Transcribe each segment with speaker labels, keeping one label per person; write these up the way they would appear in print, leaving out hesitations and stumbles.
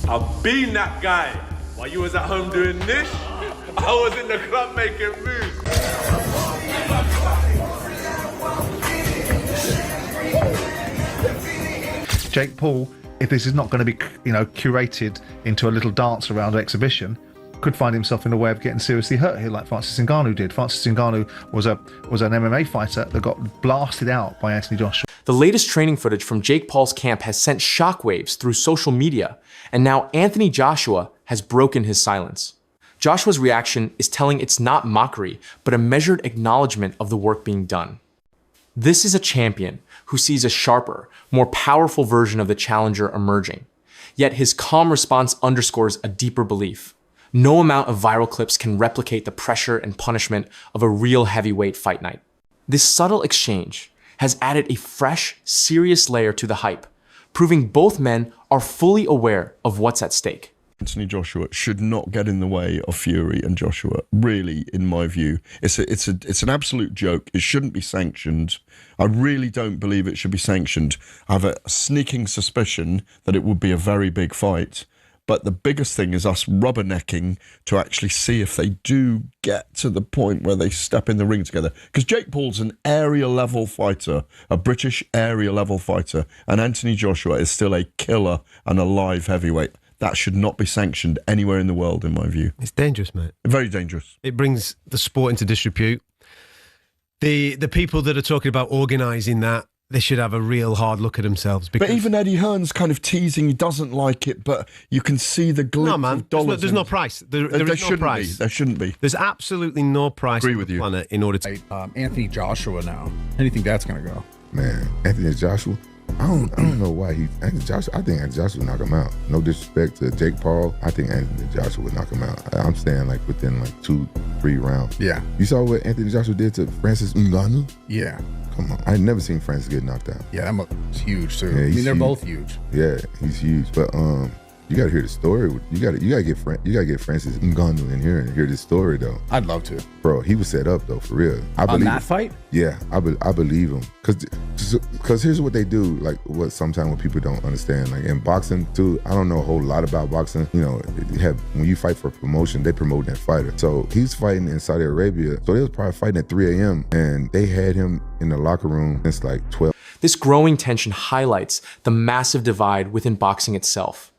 Speaker 1: I've been that guy. While you was at home doing this, I was in the club making moves.
Speaker 2: Jake Paul, if this is not going to be, curated into a little dance around exhibition, could find himself in a way of getting seriously hurt here, like Francis Ngannou did. Francis Ngannou was an MMA fighter that got blasted out by Anthony Joshua.
Speaker 3: The latest training footage from Jake Paul's camp has sent shockwaves through social media, and now Anthony Joshua has broken his silence. Joshua's reaction is telling it's not mockery, but a measured acknowledgement of the work being done. This is a champion who sees a sharper, more powerful version of the challenger emerging. Yet his calm response underscores a deeper belief. No amount of viral clips can replicate the pressure and punishment of a real heavyweight fight night. This subtle exchange has added a fresh, serious layer to the hype, proving both men are fully aware of what's at stake.
Speaker 4: Anthony Joshua should not get in the way of Fury and Joshua. Really, in my view, it's an absolute joke. It shouldn't be sanctioned. I really don't believe it should be sanctioned. I have a sneaking suspicion that it would be a very big fight. But the biggest thing is us rubbernecking to actually see if they do get to the point where they step in the ring together. Because Jake Paul's an area level fighter, a British area level fighter, and Anthony Joshua is still a killer and a live heavyweight. That should not be sanctioned anywhere in the world, in my view.
Speaker 5: It's dangerous, mate.
Speaker 4: Very dangerous.
Speaker 5: It brings the sport into disrepute. The people that are talking about organising that, they should have a real hard look at themselves.
Speaker 4: But even Eddie Hearn's kind of teasing he doesn't like it, but you can see the glimpse of dollars.
Speaker 5: There's no price. There is no price.
Speaker 4: There shouldn't be.
Speaker 5: There's absolutely no price on the planet in order to...
Speaker 6: Anthony Joshua now. How do you think that's going to go?
Speaker 7: Man, Anthony Joshua, I don't know why I think Anthony Joshua would knock him out. No disrespect to Jake Paul, I think Anthony Joshua would knock him out. I'm saying like within like 2-3 rounds.
Speaker 6: Yeah.
Speaker 7: You saw what Anthony Joshua did to Francis Ngannou?
Speaker 6: Yeah.
Speaker 7: Come on. I've never seen Francis get knocked out.
Speaker 6: Yeah, that was huge too.
Speaker 7: Yeah,
Speaker 6: I mean, they're
Speaker 7: huge.
Speaker 6: both huge.
Speaker 7: Yeah, he's huge. But you got to hear the story. You got to get Francis Ngannou in here and hear this story though.
Speaker 6: I'd love to.
Speaker 7: Bro, he was set up though, for real.
Speaker 6: On that fight?
Speaker 7: Yeah, I believe him. Cause here's what they do. Like what sometimes what people don't understand. Like in boxing too, I don't know a whole lot about boxing. You know, when you fight for promotion, they promote that fighter. So he's fighting in Saudi Arabia. So they was probably fighting at 3 a.m. and they had him in the locker room since like 12.
Speaker 3: This growing tension highlights the massive divide within boxing itself.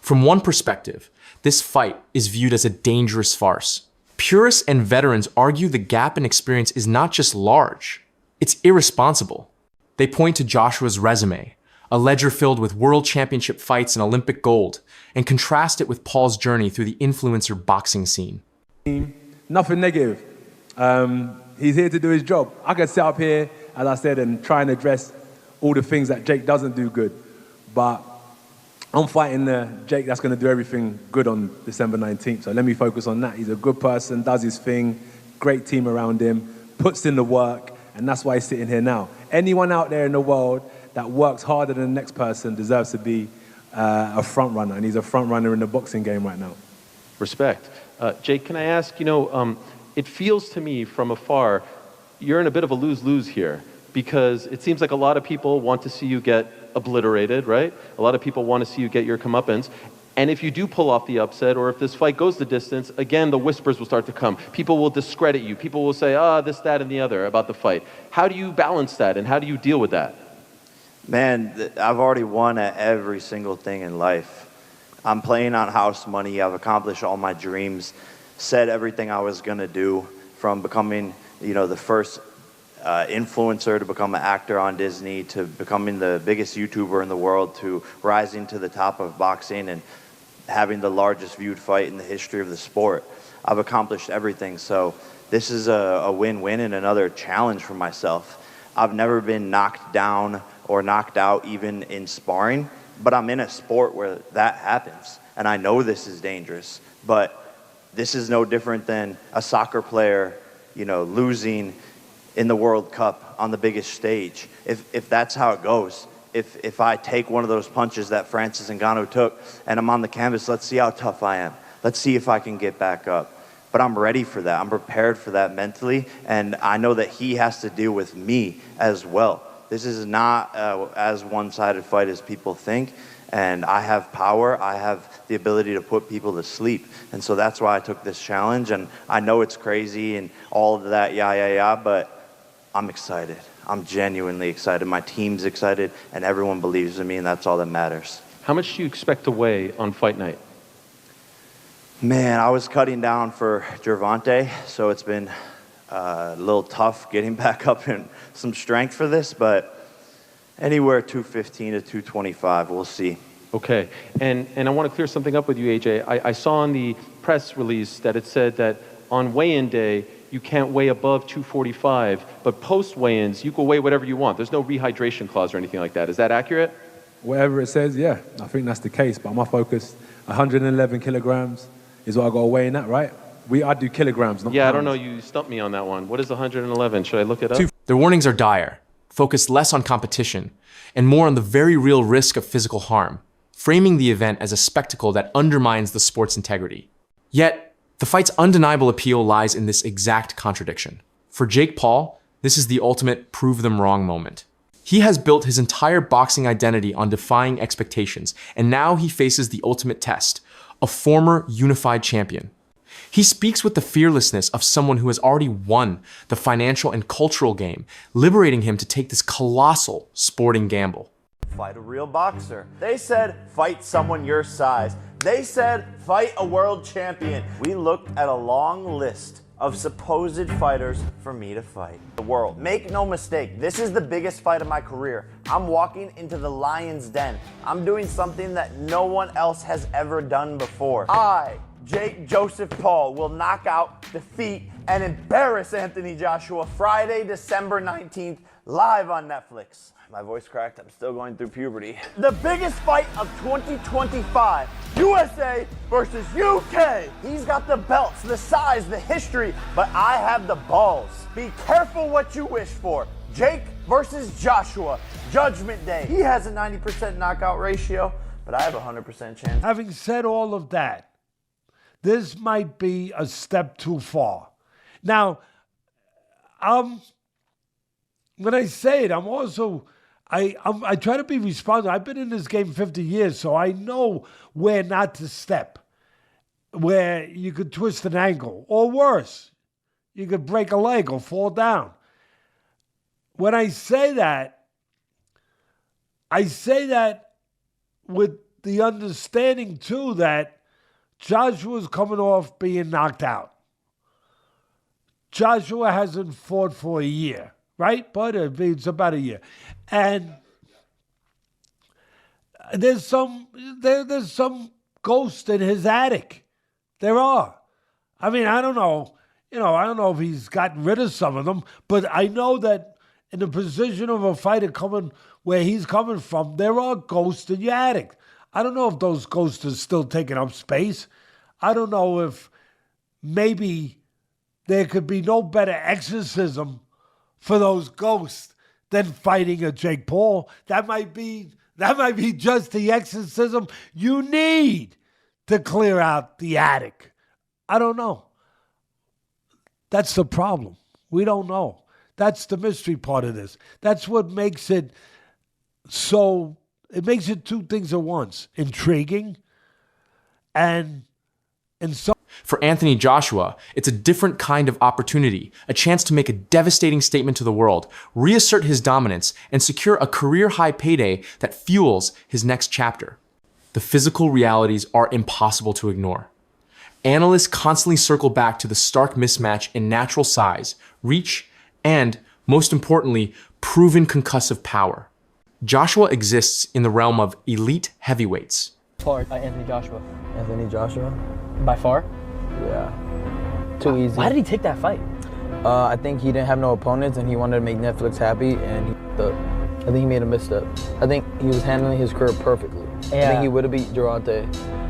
Speaker 3: From one perspective, this fight is viewed as a dangerous farce. Purists and veterans argue the gap in experience is not just large, it's irresponsible. They point to Joshua's resume, a ledger filled with world championship fights and Olympic gold, and contrast it with Paul's journey through the influencer boxing scene.
Speaker 1: Nothing negative. He's here to do his job. I could sit up here, as I said, and try and address all the things that Jake doesn't do good. But I'm fighting Jake that's going to do everything good on December 19th. So let me focus on that. He's a good person, does his thing, great team around him, puts in the work, and that's why he's sitting here now. Anyone out there in the world that works harder than the next person deserves to be a front runner, and he's a front runner in the boxing game right now.
Speaker 8: Respect. Jake, can I ask, it feels to me from afar, you're in a bit of a lose-lose here, because it seems like a lot of people want to see you get obliterated, right? A lot of people want to see you get your comeuppance. And if you do pull off the upset, or if this fight goes the distance, again, the whispers will start to come. People will discredit you. People will say, this, that, and the other about the fight. How do you balance that, and how do you deal with that?
Speaker 9: Man, I've already won at every single thing in life. I'm playing on house money. I've accomplished all my dreams, said everything I was going to do, from becoming, the first influencer to become an actor on Disney, to becoming the biggest YouTuber in the world, to rising to the top of boxing and having the largest viewed fight in the history of the sport. I've accomplished everything, so this is a win-win and another challenge for myself. I've never been knocked down or knocked out even in sparring, but I'm in a sport where that happens, and I know this is dangerous, but this is no different than a soccer player, losing in the World Cup on the biggest stage. If that's how it goes, if I take one of those punches that Francis Ngannou took and I'm on the canvas, let's see how tough I am. Let's see if I can get back up. But I'm ready for that. I'm prepared for that mentally, and I know that he has to deal with me as well. This is not as one-sided fight as people think, And I have power. I have the ability to put people to sleep. And so that's why I took this challenge. And I know it's crazy and all of that, but I'm excited. I'm genuinely excited. My team's excited, and everyone believes in me, and that's all that matters.
Speaker 8: How much do you expect to weigh on fight night?
Speaker 9: Man, I was cutting down for Gervonta, so it's been a little tough getting back up in some strength for this, but anywhere 215 to 225, we'll see.
Speaker 8: Okay, and I want to clear something up with you, AJ. I saw in the press release that it said that on weigh-in day, you can't weigh above 245, but post weigh-ins, you can weigh whatever you want. There's no rehydration clause or anything like that. Is that accurate?
Speaker 1: Whatever it says, yeah, I think that's the case. But my focus, 111 kilograms is what I got to weigh in at, right? I do kilograms, not
Speaker 8: Yeah,
Speaker 1: pounds.
Speaker 8: I don't know. You stumped me on that one. What is 111? Should I look it up?
Speaker 3: Their warnings are dire, focused less on competition and more on the very real risk of physical harm, framing the event as a spectacle that undermines the sport's integrity. Yet, the fight's undeniable appeal lies in this exact contradiction. For Jake Paul, this is the ultimate prove them wrong moment. He has built his entire boxing identity on defying expectations, and now he faces the ultimate test, a former unified champion. He speaks with the fearlessness of someone who has already won the financial and cultural game, liberating him to take this colossal sporting gamble.
Speaker 9: Fight a real boxer. They said, fight someone your size. They said, fight a world champion. We looked at a long list of supposed fighters for me to fight. The world. Make no mistake, this is the biggest fight of my career. I'm walking into the lion's den. I'm doing something that no one else has ever done before. I, Jake Joseph Paul, will knock out, defeat, and embarrass Anthony Joshua Friday, December 19th, live on Netflix. My voice cracked, I'm still going through puberty. The biggest fight of 2025, USA versus UK. He's got the belts, the size, the history, but I have the balls. Be careful what you wish for. Jake versus Joshua, Judgment Day. He has a 90% knockout ratio, but I have a 100% chance.
Speaker 10: Having said all of that, this might be a step too far. Now, when I say it, I'm also, I try to be responsible. I've been in this game 50 years, so I know where not to step, where you could twist an ankle, or worse, you could break a leg or fall down. When I say that with the understanding, too, that Joshua's coming off being knocked out. Joshua hasn't fought for a year, right? But it's about a year. And there's some ghost in his attic. There are. I mean, I don't know. I don't know if he's gotten rid of some of them, but I know that in the position of a fighter coming where he's coming from, there are ghosts in your attic. I don't know if those ghosts are still taking up space. I don't know if maybe there could be no better exorcism for those ghosts than fighting a Jake Paul. That might be just the exorcism you need to clear out the attic. I don't know. That's the problem. We don't know. That's the mystery part of this. That's what makes it so, it makes it two things at once. Intriguing and so.
Speaker 3: For Anthony Joshua, it's a different kind of opportunity, a chance to make a devastating statement to the world, reassert his dominance, and secure a career-high payday that fuels his next chapter. The physical realities are impossible to ignore. Analysts constantly circle back to the stark mismatch in natural size, reach, and, most importantly, proven concussive power. Joshua exists in the realm of elite heavyweights.
Speaker 11: Far, Anthony Joshua.
Speaker 12: Anthony Joshua?
Speaker 11: By far?
Speaker 12: Yeah. Too easy.
Speaker 11: Why did he take that fight?
Speaker 12: I think he didn't have no opponents and he wanted to make Netflix happy, and I think he made a misstep. I think he was handling his career perfectly.
Speaker 11: Yeah.
Speaker 12: I think he would have beat Gervonta.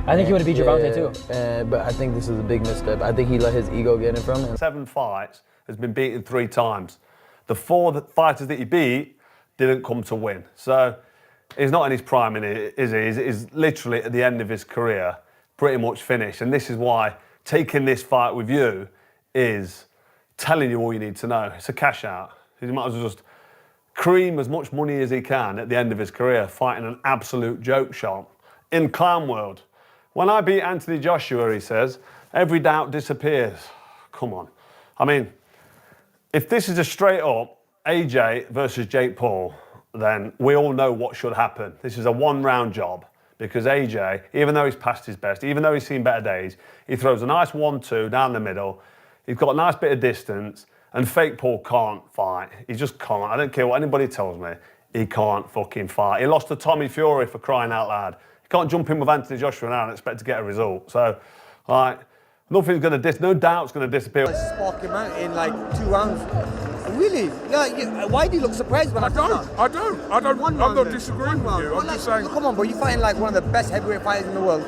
Speaker 11: I think he would have beat Gervonta too.
Speaker 12: But I think this is a big misstep. I think he let his ego get in from him.
Speaker 13: 7 fights, has been beaten 3 times. The 4 fighters that he beat didn't come to win. So he's not in his prime, is he? He's literally at the end of his career, pretty much finished. And this is why taking this fight with you is telling you all you need to know. It's a cash out. He might as well just cream as much money as he can at the end of his career, fighting an absolute joke shop in clown world. When I beat Anthony Joshua, he says, every doubt disappears. Come on. I mean, if this is a straight up AJ versus Jake Paul, then we all know what should happen. This is a one-round job because AJ, even though he's past his best, even though he's seen better days, he throws a nice 1-2 down the middle. He's got a nice bit of distance, and fake Paul can't fight. He just can't. I don't care what anybody tells me. He can't fucking fight. He lost to Tommy Fury, for crying out loud. He can't jump in with Anthony Joshua now and expect to get a result. So, nothing's going to no doubt's going to disappear.
Speaker 14: Spark him out in like 2 rounds. Really? No, why do you look surprised when I don't?
Speaker 15: I'm not disagreeing with you. I'm just saying.
Speaker 14: Come on, bro. You're fighting like one of the best heavyweight fighters in the world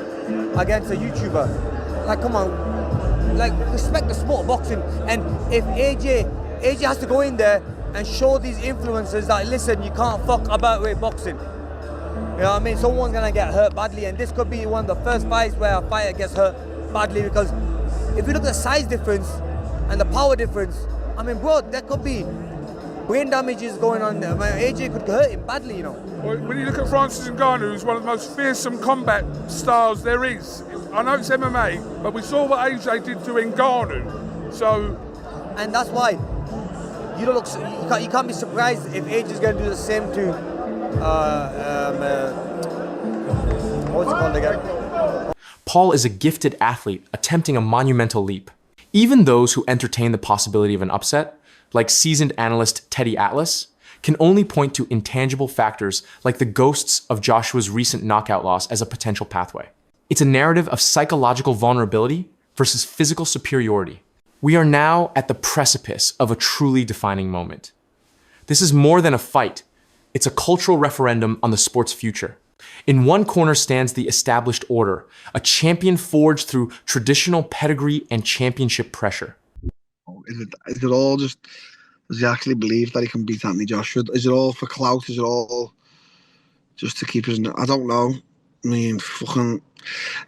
Speaker 14: against a YouTuber. Like, come on. Like, respect the sport of boxing. And if AJ has to go in there and show these influencers that, listen, you can't fuck about with boxing. You know what I mean? Someone's gonna get hurt badly, and this could be one of the first fights where a fighter gets hurt badly, because if you look at the size difference and the power difference, I mean, bro, there could be brain damages going on there. I mean, AJ could hurt him badly, you know.
Speaker 15: Well, when you look at Francis Ngannou, who's one of the most fearsome combat styles there is. I know it's MMA, but we saw what AJ did to Ngannou. So,
Speaker 14: and that's why you don't look. You can't be surprised if AJ is going to do the same to what's it called again?
Speaker 3: Paul is a gifted athlete attempting a monumental leap. Even those who entertain the possibility of an upset, like seasoned analyst Teddy Atlas, can only point to intangible factors like the ghosts of Joshua's recent knockout loss as a potential pathway. It's a narrative of psychological vulnerability versus physical superiority. We are now at the precipice of a truly defining moment. This is more than a fight. It's a cultural referendum on the sport's future. In one corner stands the established order, a champion forged through traditional pedigree and championship pressure.
Speaker 16: Is it all just, does he actually believe that he can beat Anthony Joshua? Is it all for clout? Is it all just to keep his... I don't know. I mean, fucking...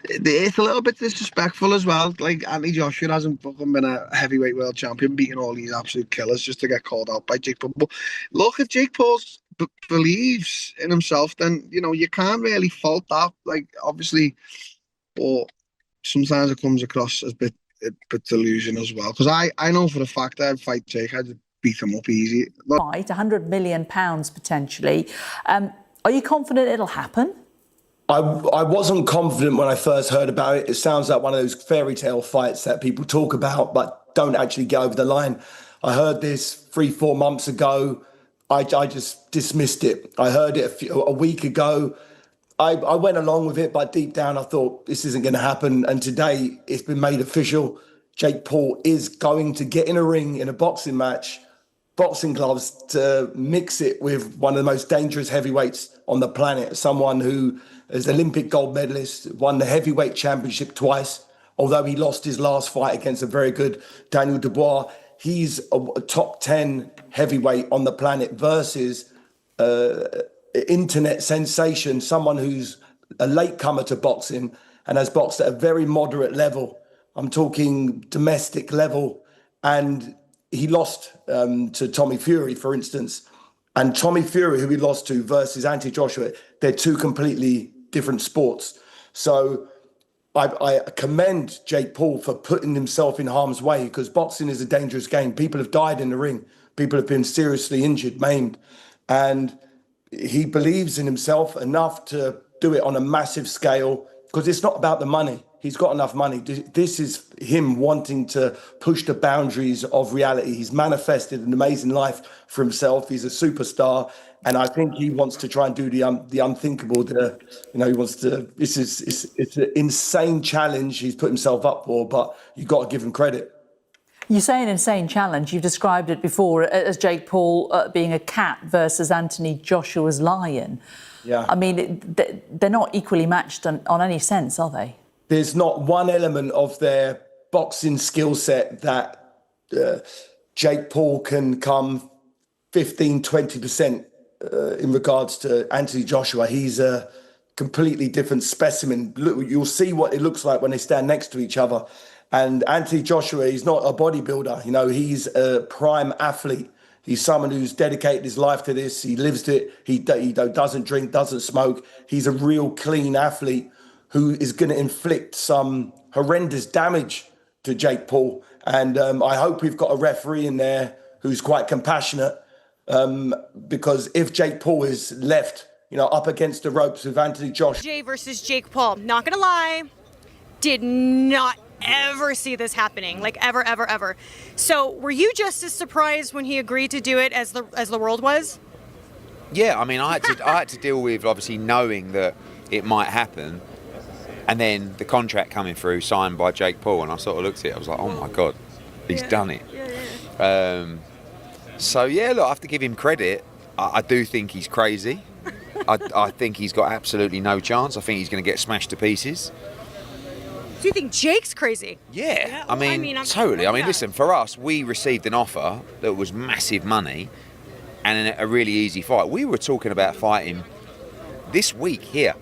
Speaker 16: It's a little bit disrespectful as well. Like, Anthony Joshua hasn't fucking been a heavyweight world champion, beating all these absolute killers just to get called out by Jake Paul. But look, if Jake Paul believes in himself, then, you know, you can't really fault that. Like, obviously, but sometimes it comes across as a bit delusion as well. Because I know for a fact that I'd fight Jake, I'd beat him up easy.
Speaker 17: Fight, £100 million potentially. Are you confident it'll happen?
Speaker 18: I wasn't confident when I first heard about it. It sounds like one of those fairy tale fights that people talk about but don't actually get over the line. I heard this 3-4 months ago. I just dismissed it. I heard it a week ago. I went along with it, but deep down I thought this isn't going to happen. And today it's been made official. Jake Paul is going to get in a ring in a boxing match, boxing gloves, to mix it with one of the most dangerous heavyweights on the planet, someone who is Olympic gold medalist, won the heavyweight championship twice, although he lost his last fight against a very good Daniel Dubois. He's a top 10 heavyweight on the planet versus internet sensation, someone who's a latecomer to boxing and has boxed at a very moderate level. I'm talking domestic level. And he lost to Tommy Fury, for instance. And Tommy Fury, who he lost to, versus Anthony Joshua, they're two completely different sports. So I commend Jake Paul for putting himself in harm's way, because boxing is a dangerous game. People have died in the ring. People have been seriously injured, maimed. And he believes in himself enough to do it on a massive scale, because it's not about the money. He's got enough money. This is him wanting to push the boundaries of reality. He's manifested an amazing life for himself. He's a superstar. And I think he wants to try and do the unthinkable. He wants to, it's an insane challenge he's put himself up for, but you've got to give him credit.
Speaker 17: You say an insane challenge. You've described it before as Jake Paul being a cat versus Anthony Joshua's lion.
Speaker 18: Yeah.
Speaker 17: I mean, they're not equally matched on any sense, are they?
Speaker 18: There's not one element of their boxing skill set that Jake Paul can come 15, 20% in regards to Anthony Joshua. He's a completely different specimen. Look, you'll see what it looks like when they stand next to each other. And Anthony Joshua, he's not a bodybuilder. You know, he's a prime athlete. He's someone who's dedicated his life to this. He lives it. He doesn't drink, doesn't smoke. He's a real clean athlete who is going to inflict some horrendous damage to Jake Paul. And I hope we've got a referee in there who's quite compassionate, because if Jake Paul is left, up against the ropes with Anthony Joshua.
Speaker 19: Jay versus Jake Paul. Not gonna lie, did not ever see this happening, like ever, ever, ever. So were you just as surprised when he agreed to do it as the world was?
Speaker 20: Yeah, I mean, I had to deal with obviously knowing that it might happen, and then the contract coming through signed by Jake Paul, and I sort of looked at it. I was like, oh my god, he's done it. So yeah, look, I have to give him credit. I do think he's crazy. I think he's got absolutely no chance. I think he's going to get smashed to pieces.
Speaker 19: Do you think Jake's crazy?
Speaker 20: Yeah, I mean, totally. I mean, listen, for us, we received an offer that was massive money and a really easy fight. We were talking about fighting this week here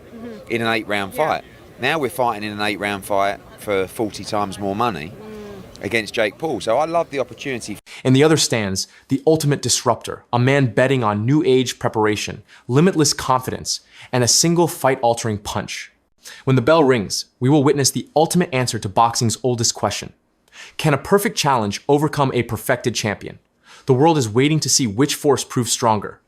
Speaker 20: in an 8-round fight. Now we're fighting in an 8-round fight for 40 times more money against Jake Paul. So I love the opportunity.
Speaker 3: In the other stands, the ultimate disruptor, a man betting on new age preparation, limitless confidence, and a single fight-altering punch. When the bell rings, we will witness the ultimate answer to boxing's oldest question. Can a perfect challenge overcome a perfected champion? The world is waiting to see which force proves stronger,